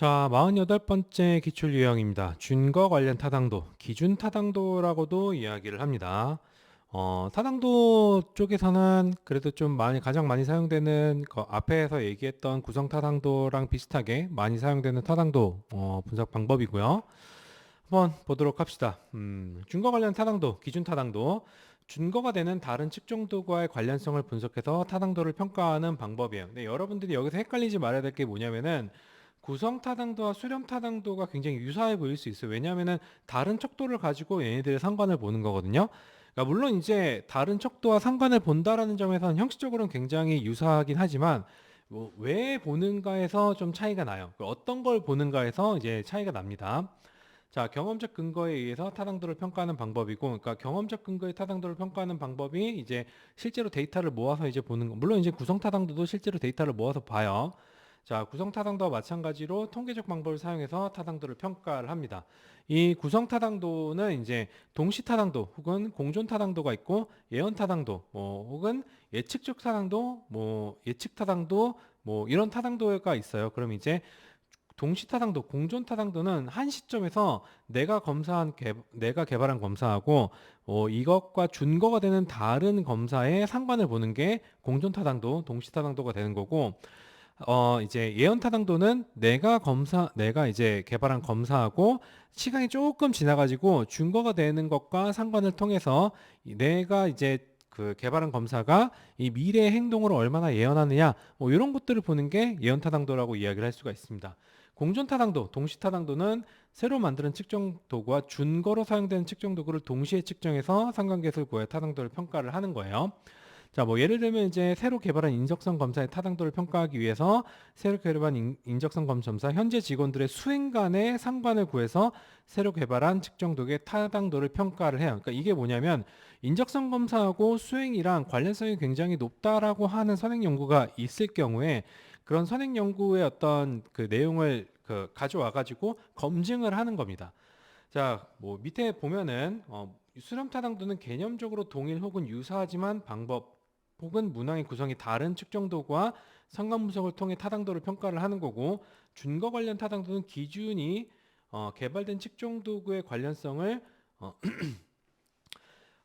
자, 48번째 기출 유형입니다. 준거 관련 타당도, 기준 타당도라고도 이야기를 합니다. 타당도 쪽에서는 그래도 좀 가장 많이 사용되는 거 앞에서 얘기했던 구성 타당도랑 비슷하게 많이 사용되는 타당도 분석 방법이고요. 한번 보도록 합시다. 준거 관련 타당도, 기준 타당도. 준거가 되는 다른 측정도와의 관련성을 분석해서 타당도를 평가하는 방법이에요. 근데 여러분들이 여기서 헷갈리지 말아야 될 게 뭐냐면은 구성 타당도와 수렴 타당도가 굉장히 유사해 보일 수 있어요. 왜냐하면은 다른 척도를 가지고 얘네들의 상관을 보는 거거든요. 그러니까 물론 이제 다른 척도와 상관을 본다라는 점에서는 형식적으로는 굉장히 유사하긴 하지만 뭐 왜 보는가에서 좀 차이가 나요. 어떤 걸 보는가에서 이제 차이가 납니다. 자, 경험적 근거에 의해서 타당도를 평가하는 방법이고, 그러니까 경험적 근거의 타당도를 평가하는 방법이 이제 실제로 데이터를 모아서 이제 보는 거. 물론 이제 구성 타당도도 실제로 데이터를 모아서 봐요. 자, 구성 타당도와 마찬가지로 통계적 방법을 사용해서 타당도를 평가를 합니다. 이 구성 타당도는 이제 동시 타당도 혹은 공존 타당도가 있고 예언 타당도, 혹은 예측적 타당도, 예측 타당도, 이런 타당도가 있어요. 그럼 이제 동시 타당도, 공존 타당도는 한 시점에서 내가 개발한 검사하고 이것과 준거가 되는 다른 검사의 상관을 보는 게 공존 타당도, 동시 타당도가 되는 거고 이제 예언 타당도는 내가 이제 개발한 검사하고 시간이 조금 지나가지고 준거가 되는 것과 상관을 통해서 내가 이제 그 개발한 검사가 이 미래의 행동을 얼마나 예언하느냐 이런 것들을 보는 게 예언 타당도라고 이야기를 할 수가 있습니다. 공존 타당도, 동시 타당도는 새로 만드는 측정 도구와 준거로 사용되는 측정 도구를 동시에 측정해서 상관계수를 구해 타당도를 평가를 하는 거예요. 자, 예를 들면 이제 새로 개발한 인적성 검사의 타당도를 평가하기 위해서 새로 개발한 인적성 검사 현재 직원들의 수행 간의 상관을 구해서 새로 개발한 측정 도구의 타당도를 평가를 해요. 그러니까 이게 뭐냐면 인적성 검사하고 수행이랑 관련성이 굉장히 높다라고 하는 선행 연구가 있을 경우에 그런 선행 연구의 어떤 그 내용을 가져와 가지고 검증을 하는 겁니다. 자, 밑에 보면은 수렴 타당도는 개념적으로 동일 혹은 유사하지만 방법 혹은 문항의 구성이 다른 측정 도구와 상관 분석을 통해 타당도를 평가를 하는 거고, 준거 관련 타당도는 기준이 개발된 측정 도구의 관련성을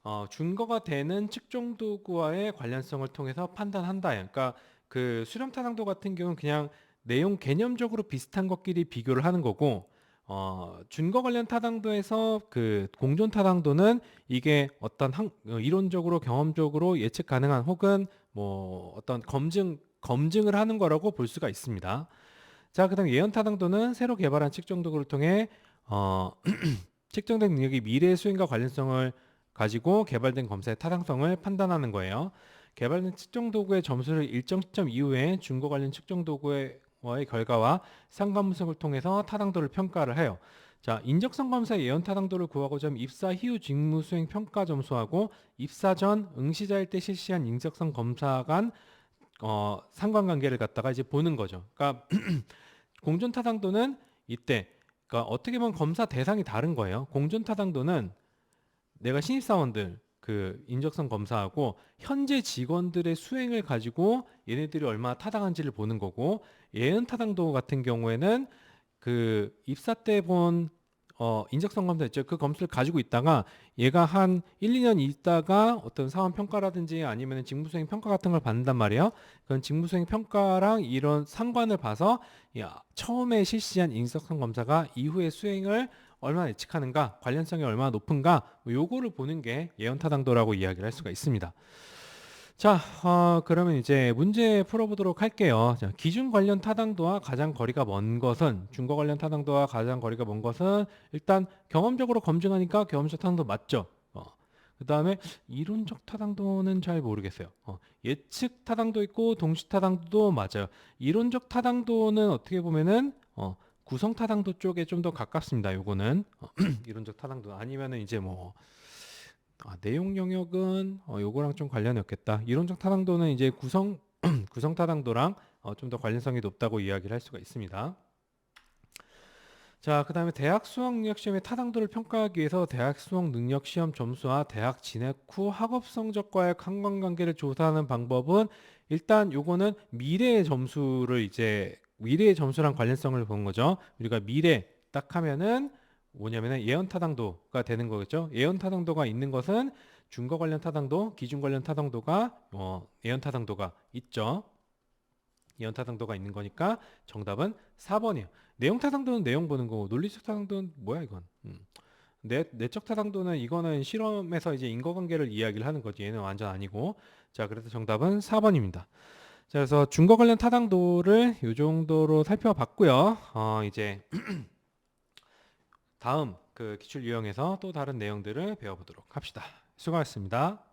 어, 준거가 되는 측정 도구와의 관련성을 통해서 판단한다. 그러니까 그 수렴 타당도 같은 경우는 그냥 내용 개념적으로 비슷한 것끼리 비교를 하는 거고, 준거 관련 타당도에서 그 공존 타당도는 이게 어떤 이론적으로 경험적으로 예측 가능한 혹은 어떤 검증을 하는 거라고 볼 수가 있습니다. 자, 그다음 예언 타당도는 새로 개발한 측정 도구를 통해 어, 측정된 능력이 미래의 수행과 관련성을 가지고 개발된 검사의 타당성을 판단하는 거예요. 개발된 측정 도구의 점수를 일정 시점 이후에 준거 관련 측정 도구의 결과와 상관 분석을 통해서 타당도를 평가를 해요. 자, 인적성 검사의 예언 타당도를 구하고자 하면 입사 이후 직무 수행 평가 점수하고 입사 전 응시자일 때 실시한 인적성 검사 간 상관관계를 갖다가 이제 보는 거죠. 그러니까 공존 타당도는 이때 그러니까 어떻게 보면 검사 대상이 다른 거예요. 공존 타당도는 내가 신입사원들 그 인적성 검사하고 현재 직원들의 수행을 가지고 얘네들이 얼마나 타당한지를 보는 거고, 예은 타당도 같은 경우에는 그 입사 때 본 인적성 검사 있죠. 그 검수를 가지고 있다가 얘가 한 1, 2년 있다가 어떤 사원 평가라든지 아니면 직무수행 평가 같은 걸 받는단 말이에요. 그런 직무수행 평가랑 이런 상관을 봐서 처음에 실시한 인적성 검사가 이후의 수행을 얼마나 예측하는가, 관련성이 얼마나 높은가, 요거를 보는 게 예언 타당도라고 이야기를 할 수가 있습니다. 자, 그러면 이제 문제 풀어보도록 할게요. 자, 기준 관련 타당도와 가장 거리가 먼 것은, 준거 관련 타당도와 가장 거리가 먼 것은 일단 경험적으로 검증하니까 경험적 타당도 맞죠? 그 다음에 이론적 타당도는 잘 모르겠어요. 예측 타당도 있고 동시 타당도도 맞아요. 이론적 타당도는 어떻게 보면은 구성 타당도 쪽에 좀 더 가깝습니다. 요거는 이론적 타당도 아니면은 이제 내용 영역은 요거랑 좀 관련이 없겠다. 이론적 타당도는 이제 구성 타당도랑 좀 더 관련성이 높다고 이야기를 할 수가 있습니다. 자, 그 다음에 대학 수학 능력 시험의 타당도를 평가하기 위해서 대학 수학 능력 시험 점수와 대학 진학 후 학업 성적과의 상관관계를 조사하는 방법은 일단 요거는 미래의 점수를 이제 미래의 점수랑 관련성을 본 거죠. 우리가 미래 딱 하면은 뭐냐면은 예언 타당도가 되는 거겠죠. 예언 타당도가 있는 것은 준거 관련 타당도, 기준 관련 타당도가 예언 타당도가 있죠. 예언 타당도가 있는 거니까 정답은 4번이에요. 내용 타당도는 내용 보는 거고 논리적 타당도는 뭐야 이건? 내적 타당도는 이거는 실험에서 이제 인과관계를 이야기를 하는 거지. 얘는 완전 아니고. 자, 그래서 정답은 4번입니다. 자, 그래서 준거 관련 타당도를 이 정도로 살펴봤고요. 이제 다음 그 기출 유형에서 또 다른 내용들을 배워보도록 합시다. 수고하셨습니다.